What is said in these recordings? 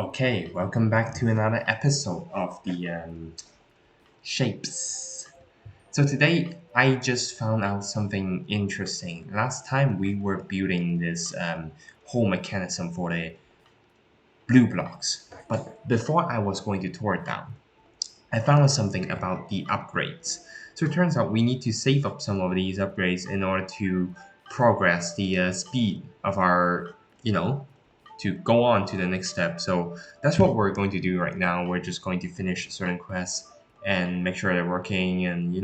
Okay, welcome back to another episode of the shapes. So today I just found out something interesting. Last time we were building this whole mechanism for the blue blocks, but before I was going to tear it down, I found out something about the upgrades. So it turns out we need to save up some of these upgrades in order to progress the speed of our, you know, to go on to the next step. So that's what we're going to do right now. We're just going to finish certain quests and make sure they're working and,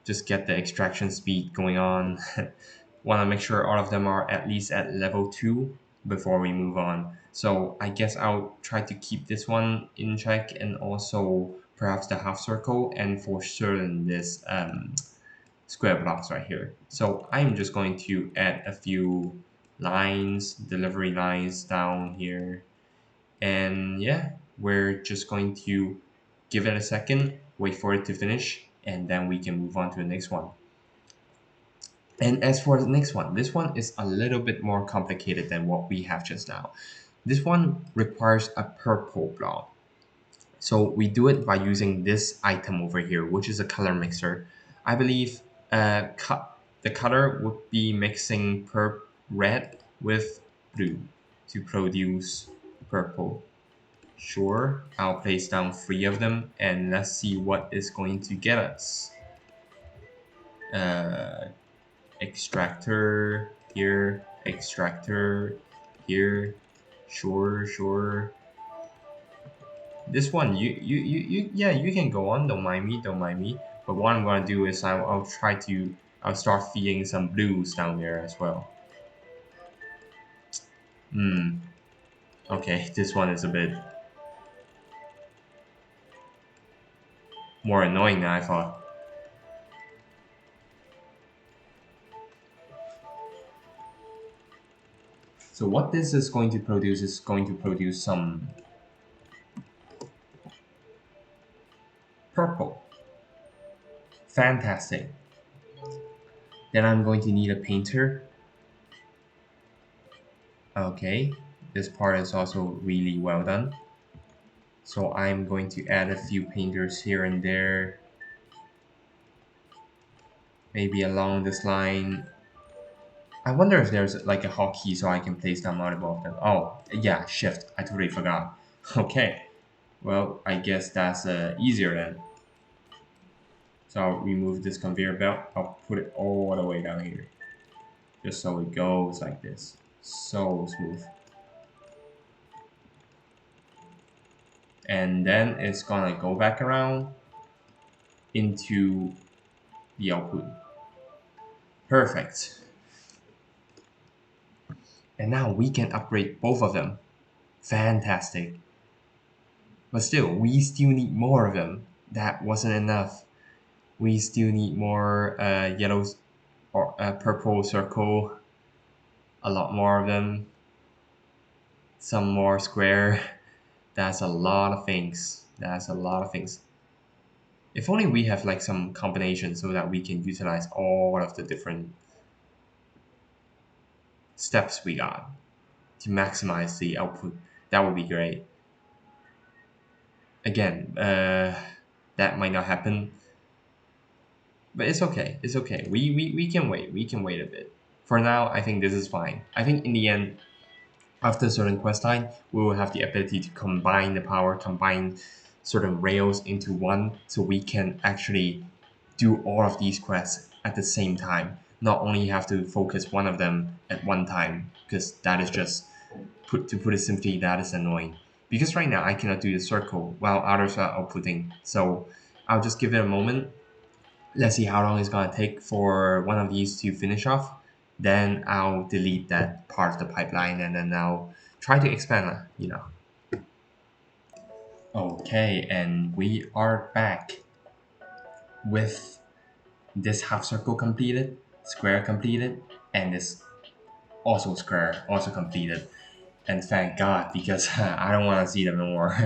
just get the extraction speed going on. Want to make sure all of them are at least at level 2 before we move on. So I guess I'll try to keep this one in check and also perhaps the half circle and for certain this square blocks right here. So I'm just going to add a few lines, delivery lines down here. And yeah, we're just going to give it a second, wait for it to finish, and then we can move on to the next one. And as for the next one, this one is a little bit more complicated than what we have just now. This one requires a purple block. So we do it by using this item over here, which is a color mixer. I believe the color would be mixing red with blue to produce purple. Sure, I'll place down 3 of them and let's see what is going to get us. Uh, Extractor here, extractor here. Sure. This one, yeah, you can go on. Don't mind me. But what I'm gonna do is I'll start feeding some blues down there as well. Hmm. Okay, this one is a bit more annoying than I thought. So what this is going to produce is going to produce some purple. Fantastic. Then I'm going to need a painter. Okay, this part is also really well done. So I'm going to add a few painters here and there. Maybe along this line. I wonder if there's like a hotkey so I can place down multiple of them. Oh, yeah, shift. I totally forgot. Okay. Well, I guess that's easier then. So I'll remove this conveyor belt. I'll put it all the way down here. Just so it goes like this. So smooth. And then it's gonna go back around into the output. Perfect. And now we can upgrade both of them. Fantastic. But still, we still need more of them. That wasn't enough. We still need more yellows or purple circle. A lot more of them. Some more square. That's a lot of things. That's a lot of things. If only we have like some combination so that we can utilize all of the different steps we got to maximize the output. That would be great. Again, that might not happen, but it's okay. It's okay. We can wait. We can wait a bit. For now, I think this is fine. I think in the end, after a certain quest time, we will have the ability to combine the power, combine certain rails into one, so we can actually do all of these quests at the same time. Not only have to focus one of them at one time, because that is just to put it simply, that is annoying. Because right now I cannot do the circle while others are outputting. So I'll just give it a moment. Let's see how long it's gonna take for one of these to finish off. Then I'll delete that part of the pipeline and then I'll try to expand. Okay, and we are back with this half circle completed, square completed, and this also square also completed. And thank God because I don't want to see them anymore.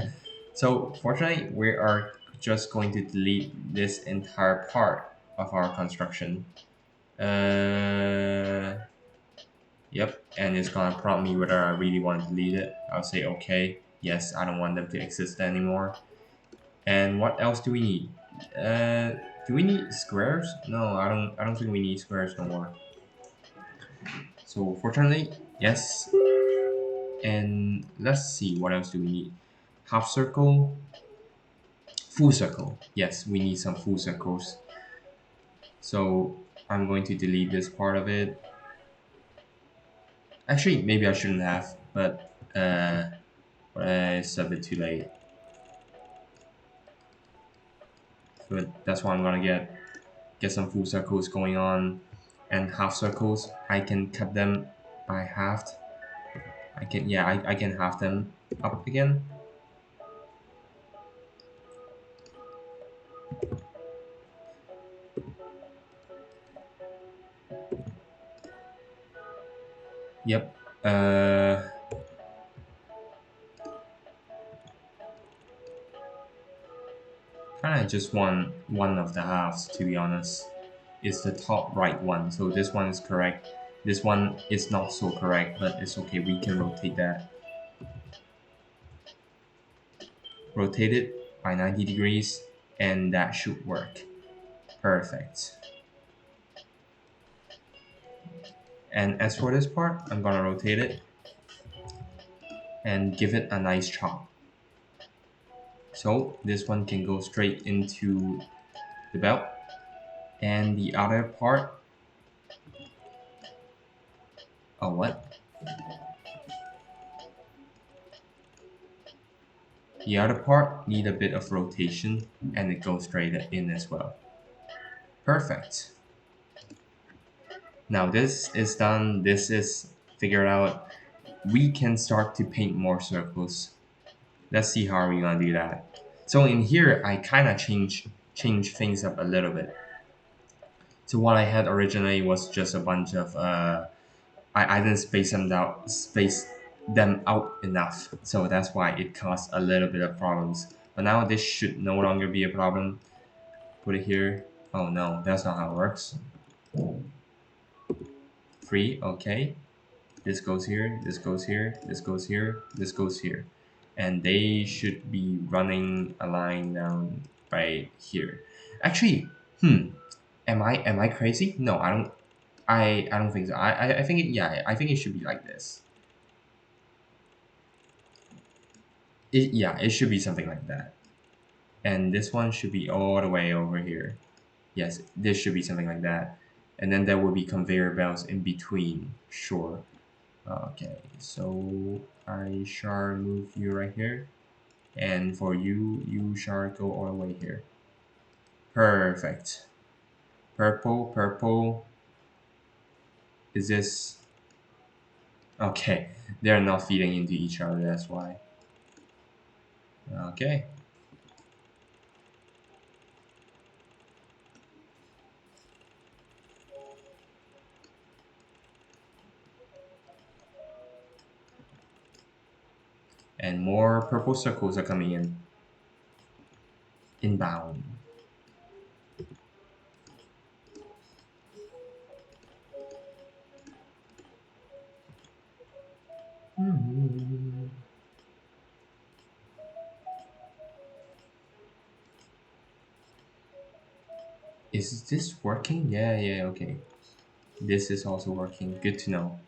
So fortunately, we are just going to delete this entire part of our construction. Yep, and it's gonna prompt me whether I really want to delete it. I'll say okay, Yes, I don't want them to exist anymore. And what else do we need? Uh, do we need squares? No, I don't. I don't think we need squares no more. So fortunately, yes. And let's see, what else do we need? Half circle, full circle. Yes, we need some full circles. So I'm going to delete this part of it. Actually, maybe I shouldn't have, but it's a bit too late. But that's what I'm gonna get some full circles going on, and half circles. I can cut them by half. I can, yeah, I can half them up again. Yep. Kind of just one of the halves, to be honest. It's the top right one, so this one is correct. This one is not so correct, but it's okay. We can rotate that. Rotate it by 90 degrees, and that should work. Perfect. And as for this part, I'm gonna rotate it and give it a nice chop. So this one can go straight into the belt, and the other part, oh what? The other part need a bit of rotation, and it goes straight in as well. Perfect. Now this is done, this is figured out. We can start to paint more circles. Let's see how we're gonna do that. So in here, I kind of change things up a little bit. So what I had originally was just a bunch of I didn't space them out enough. So that's why it caused a little bit of problems. But now this should no longer be a problem. Put it here. Oh no, that's not how it works. Free, okay. This goes here, this goes here, this goes here, this goes here. And they should be running a line down right here. Actually, am I crazy? No, I don't think so. I think it, yeah, I think it should be like this. Yeah, it should be something like that. And this one should be all the way over here. Yes, this should be something like that. And then there will be conveyor belts in between. Sure. Okay, so I shall move you right here. And for you, you shall go all the way here. Perfect. Purple, purple. Is this... Okay, they're not feeding into each other, that's why. Okay. And more purple circles are coming in. Inbound. Is this working? Yeah, yeah, okay. This is also working. Good to know.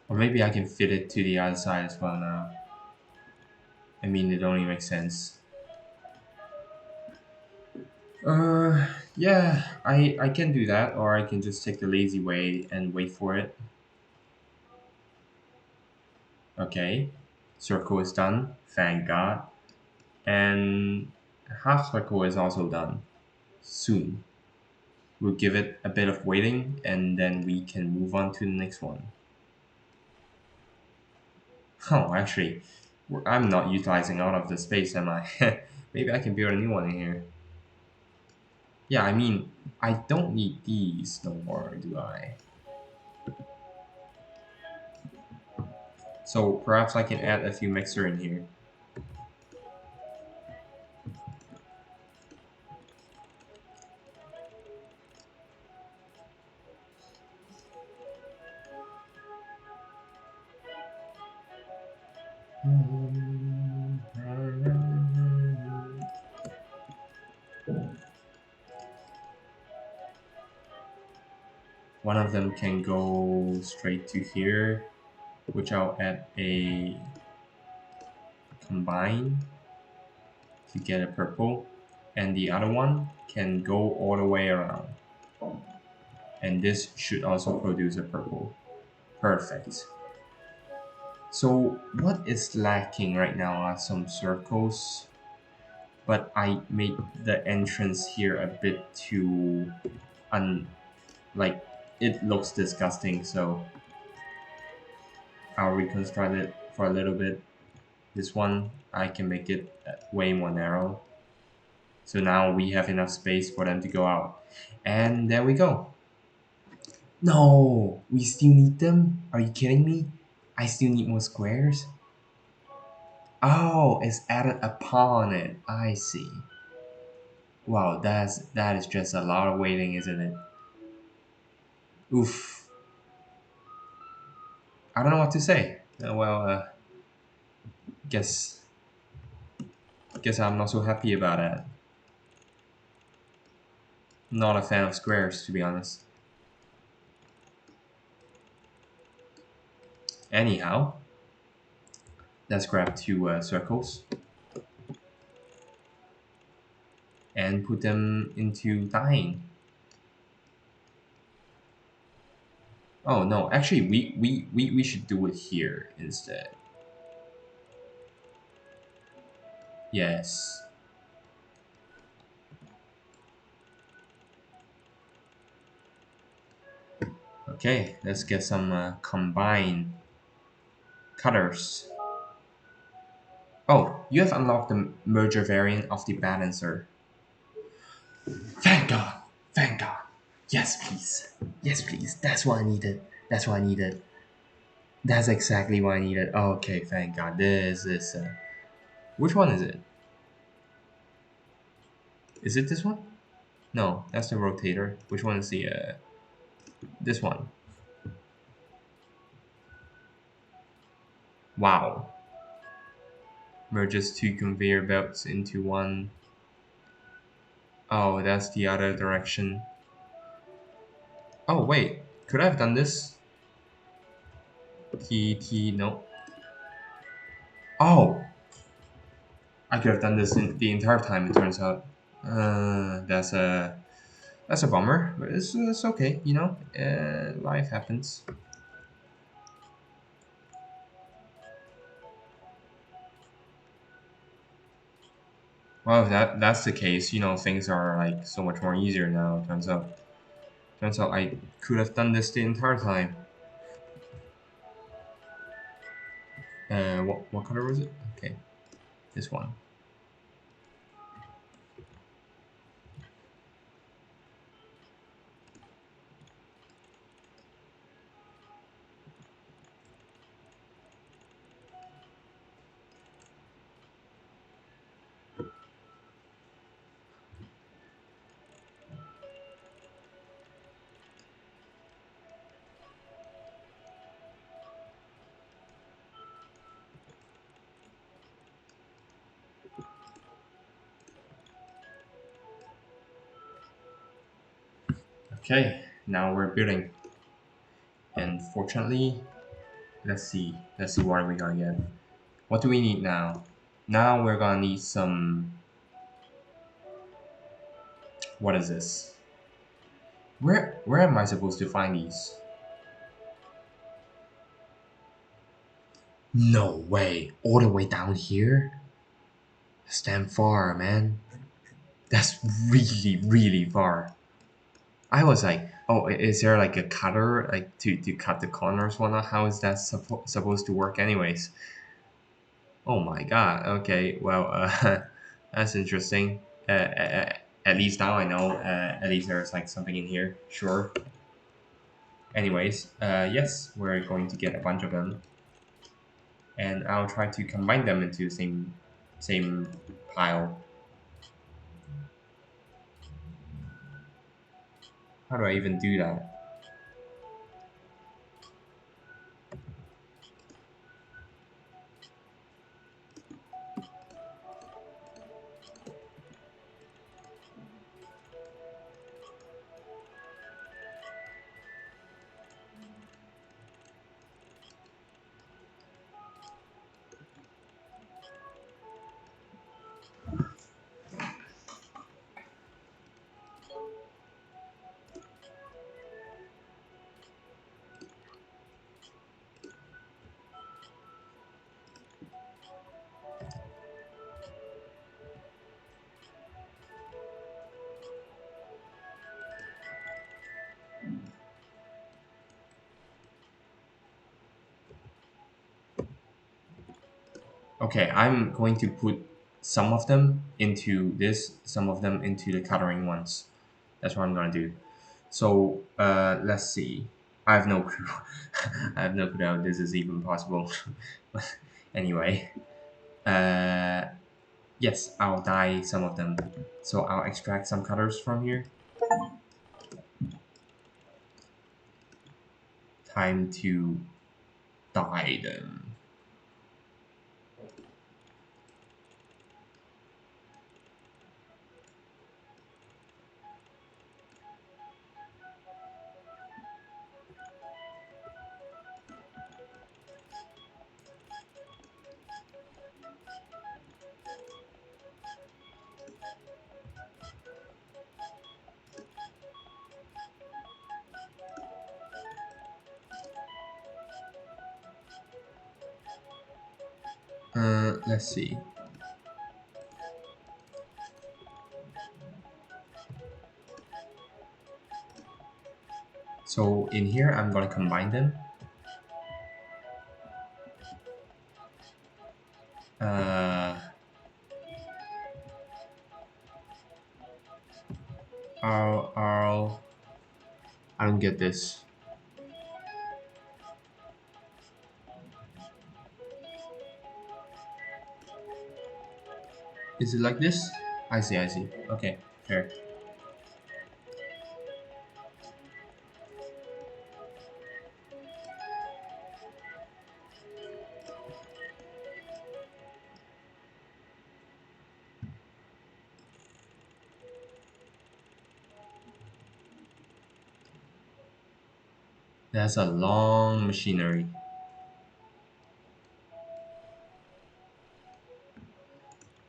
Or maybe I can fit it to the other side as well now. I mean, it only makes sense. Yeah, I can do that, or I can just take the lazy way and wait for it. Okay, circle is done, thank God. And half circle is also done. Soon. We'll give it a bit of waiting, and then we can move on to the next one. Oh, actually, I'm not utilizing all of the space, am I? Maybe I can build a new one in here. Yeah, I mean, I don't need these no more, do I? So perhaps I can add a few mixer in here. One of them can go straight to here, which I'll add a combine to get a purple, and the other one can go all the way around. And this should also produce a purple. Perfect. So what is lacking right now are some circles, but I made the entrance here a bit too un like it looks disgusting, so I'll reconstruct it for a little bit. This one I can make it way more narrow. So now we have enough space for them to go out. And there we go. No, we still need them? Are you kidding me? I still need more squares? Oh, it's added upon it. I see. Wow, that is just a lot of waiting, isn't it? Oof. I don't know what to say. Guess guess I'm not so happy about that. Not a fan of squares, to be honest. Anyhow, let's grab two circles and put them into dying. Oh no, actually, we should do it here instead. Yes. Okay, let's get some combine cutters. Oh, you have unlocked the merger variant of the balancer. Thank God! Thank God! Yes, please. Yes, please. That's what I needed. That's what I needed. That's exactly what I needed. Okay, thank God. This is. Which one is it? Is it this one? No, that's the rotator. Which one is the. This one? Wow. Merges two conveyor belts into one. Oh, that's the other direction. Oh, wait. Could I have done this? No. Oh! I could have done this the entire time, it turns out. That's a bummer, but it's okay, you know? Life happens. Well, if that's the case, you know, things are like so much more easier now, it turns out. Turns out I could have done this the entire time. What color was it? Okay, this one. Okay, now we're building. And fortunately, let's see. Let's see what are we gonna get. What do we need now? Now we're gonna need some. What is this? Where am I supposed to find these? No way. All the way down here? That's damn far, man. That's really, really far. I was like, oh, is there like a cutter like to cut the corners? Whatnot? How is that supposed to work, anyways? Oh my god. Okay, well, that's interesting. At least now I know. At least there's like something in here. Sure. Anyways, yes, we're going to get a bunch of them. and I'll try to combine them into the same pile. How do I even do that? Okay, I'm going to put some of them into this, some of them into the coloring ones. That's what I'm gonna do. So let's see. I have no clue. I have no clue how this is even possible. But anyway, uh, yes, I'll dye some of them. So I'll extract some colors from here. Time to dye them. Let's see. So in here, I'm gonna combine them. Uh, I'll, I don't get this. Is it like this? I see, I see. Okay, fair. That's a long machinery.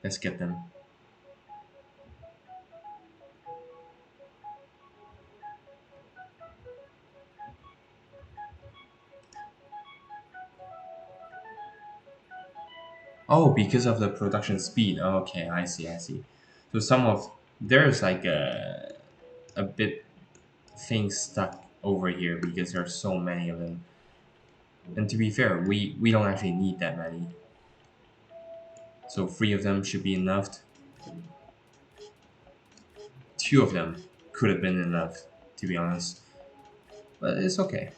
Let's get them. Oh, because of the production speed. Okay, I see, I see. So some of there's like a bit things stuck over here because there are so many of them. And to be fair, we don't actually need that many. So three of them should be enough. Two of them could have been enough, to be honest. But it's okay.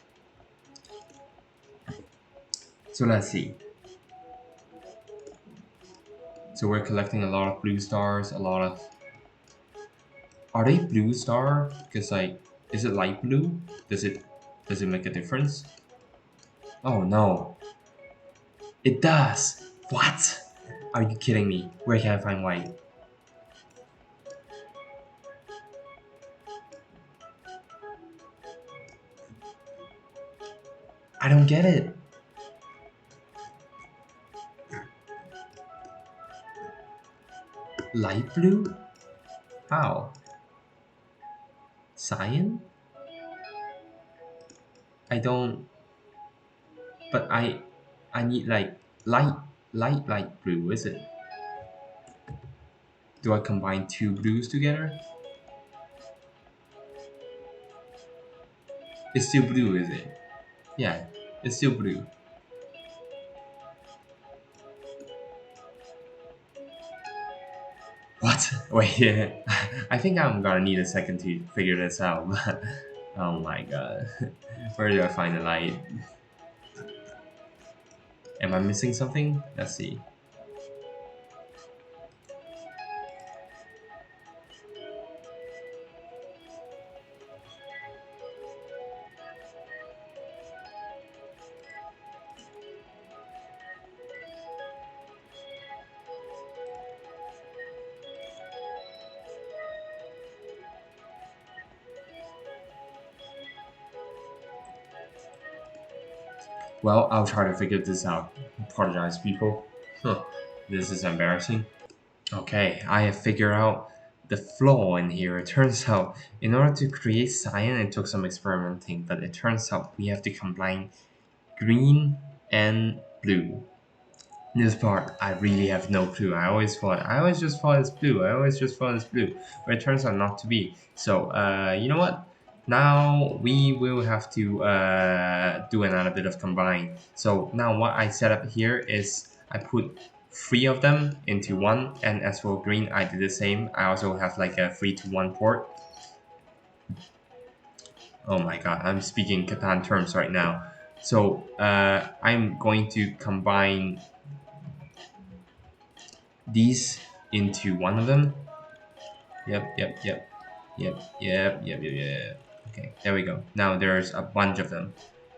So let's see. So we're collecting a lot of blue stars, a lot of. Are they blue star? Because like, is it light blue? Does it make a difference? Oh no, it does. What? Are you kidding me? Where can I find white? I don't get it. Light blue? How? Cyan? I don't. But I need like light, light blue. Is it? Do I combine two blues together? It's still blue, is it? Yeah, it's still blue. What? Wait, yeah. I think I'm gonna need a second to figure this out. But oh my god, where do I find the light? Am I missing something? Let's see. Well, I'll try to figure this out. Apologize, people. Huh. This is embarrassing. Okay, I have figured out the flaw in here. It turns out, in order to create cyan, it took some experimenting, but it turns out we have to combine green and blue. This part, I really have no clue. I always just thought it's blue. I always just thought it's blue, but it turns out not to be. So, you know what? Now we will have to do another bit of combine. So now what I set up here is I put three of them into one, and as for green, I did the same. I also have like a 3 to 1 port. Oh my god, I'm speaking Catan terms right now. So I'm going to combine these into one of them. Yep, yep, yep, yep, yep, yep, yep, yep. Okay, there we go. Now there's a bunch of them.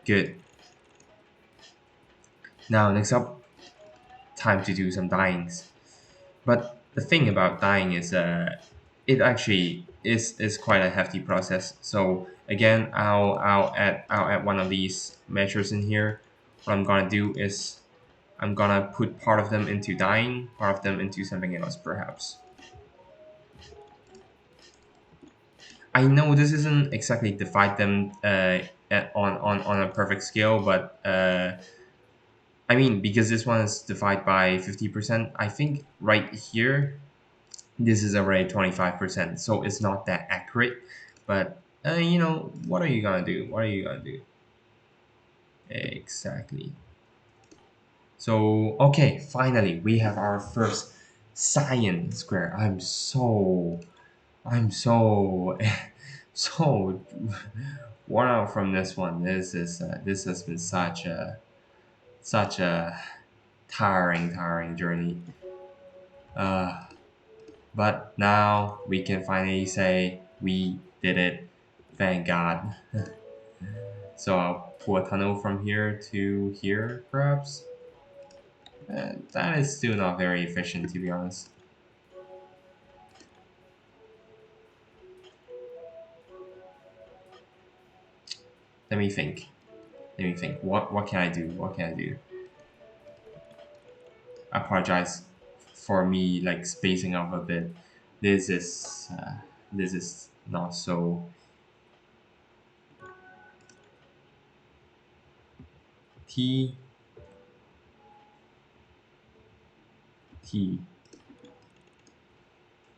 Good. Now next up, time to do some dyings. But the thing about dyeing is, it actually is quite a hefty process. So again, I'll add one of these measures in here. What I'm gonna do is I'm gonna put part of them into dyeing, part of them into something else, perhaps. I know this isn't exactly divide them on a perfect scale, but I mean, because this one is divided by 50%, I think right here, this is already 25%, so it's not that accurate. But, what are you gonna do? What are you gonna do? Exactly. So, okay, finally, we have our first science square. I'm so so worn out from this one. This has been such a tiring journey. Uh, but now we can finally say we did it. Thank God. So I'll pull a tunnel from here to here, perhaps. That is still not very efficient, to be honest. Let me think. Let me think. What can I do? What can I do? I apologize for me like spacing off a bit. This is uh, this is not so T T.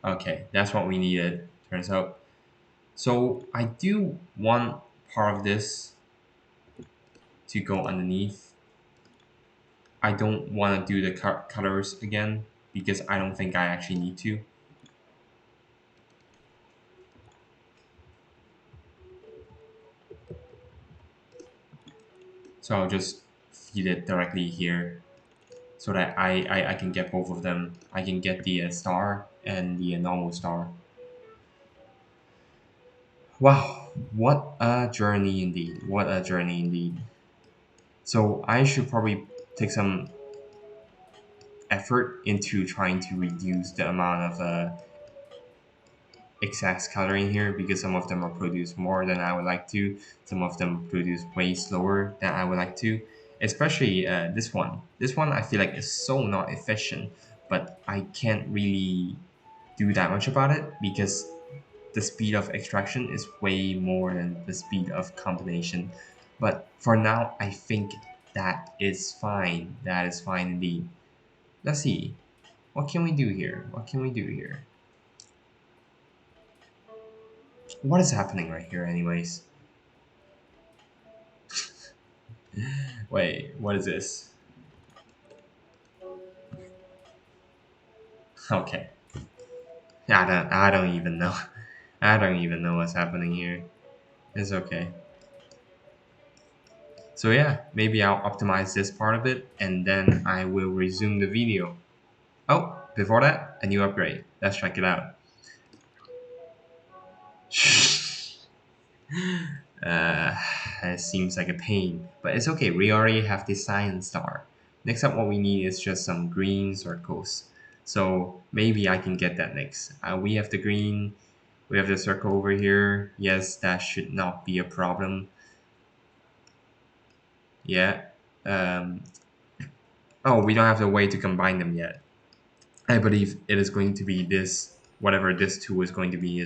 Okay, that's what we needed. Turns out. So I do want part of this to go underneath. I don't want to do the colors again because I don't think I actually need to. So I'll just feed it directly here so that I can get both of them. I can get the star and the normal star. Wow, what a journey indeed. What a journey indeed. So I should probably take some effort into trying to reduce the amount of excess coloring here because some of them are produced more than I would like to. Some of them produce way slower than I would like to. Especially this one. This one I feel like is so not efficient, but I can't really do that much about it because the speed of extraction is way more than the speed of combination. But for now, I think that is fine. That is fine indeed. Let's see. What can we do here? What can we do here? What is happening right here, anyways? Wait, what is this? Okay. I don't even know. I don't even know what's happening here. It's okay. So yeah, maybe I'll optimize this part of it and then I will resume the video. Oh, before that, a new upgrade. Let's check it out. Uh, it seems like a pain, but it's okay. We already have the science star. Next up, what we need is just some green circles. So maybe I can get that next. We have the green, we have the circle over here. Yes, that should not be a problem. Yeah. Um, oh, we don't have the way to combine them yet. I believe it is going to be this, whatever this tool is going to be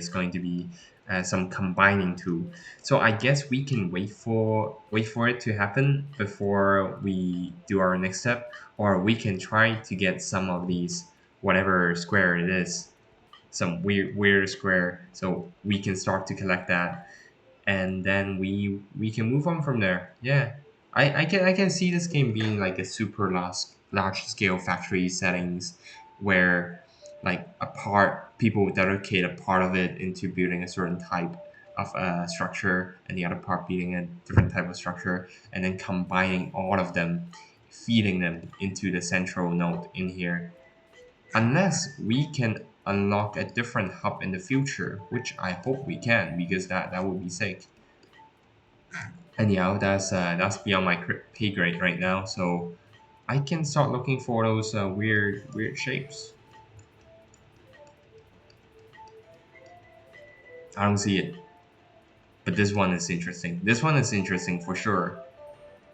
some combining tool. So I guess we can wait for it to happen before we do our next step, or we can try to get some of these whatever square it is, some weird square, so we can start to collect that and then we can move on from there. Yeah, I can see this game being like a super large scale factory settings where like a part people would dedicate a part of it into building a certain type of structure and the other part building a different type of structure and then combining all of them, feeding them into the central node in here, unless we can unlock a different hub in the future, which I hope we can because that would be sick. Anyhow, that's beyond my pay grade right now, so I can start looking for those weird shapes. I don't see it, but this one is interesting. This one is interesting for sure.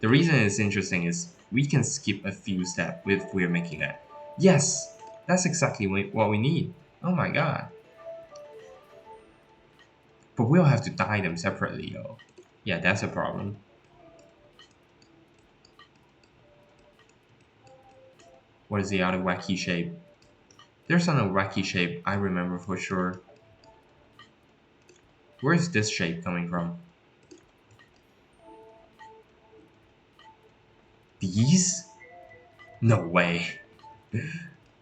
The reason it's interesting is we can skip a few steps if we're making that. Yes, that's exactly what we need. Oh my god! But we'll have to dye them separately, though. Yeah, that's a problem. What is the other wacky shape? There's another wacky shape I remember for sure. Where is this shape coming from? These? No way.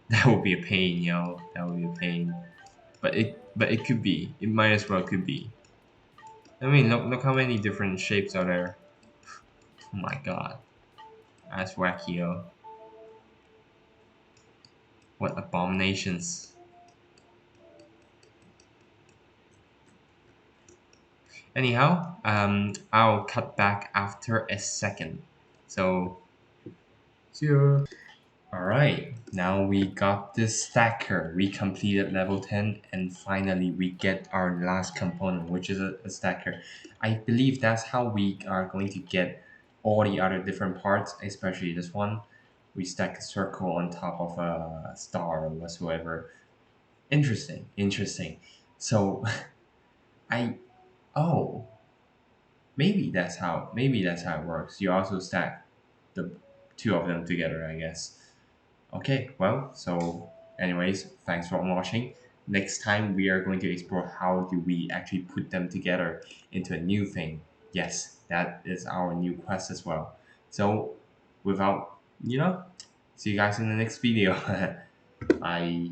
That would be a pain, yo. That would be a pain. But it could be. It might as well could be. I mean, look how many different shapes are there. Oh my god. That's wacky, yo. What abominations. Anyhow, I'll cut back after a second. So, see ya. Alright, now we got this stacker. We completed level 10 and finally we get our last component, which is a stacker. I believe that's how we are going to get all the other different parts, especially this one. We stack a circle on top of a star or whatsoever. Interesting, interesting. So I oh, maybe that's how it works. You also stack the two of them together, I guess. Okay, well, so anyways, thanks for watching. Next time we are going to explore how do we actually put them together into a new thing. Yes, that is our new quest as well. So without, see you guys in the next video. Bye.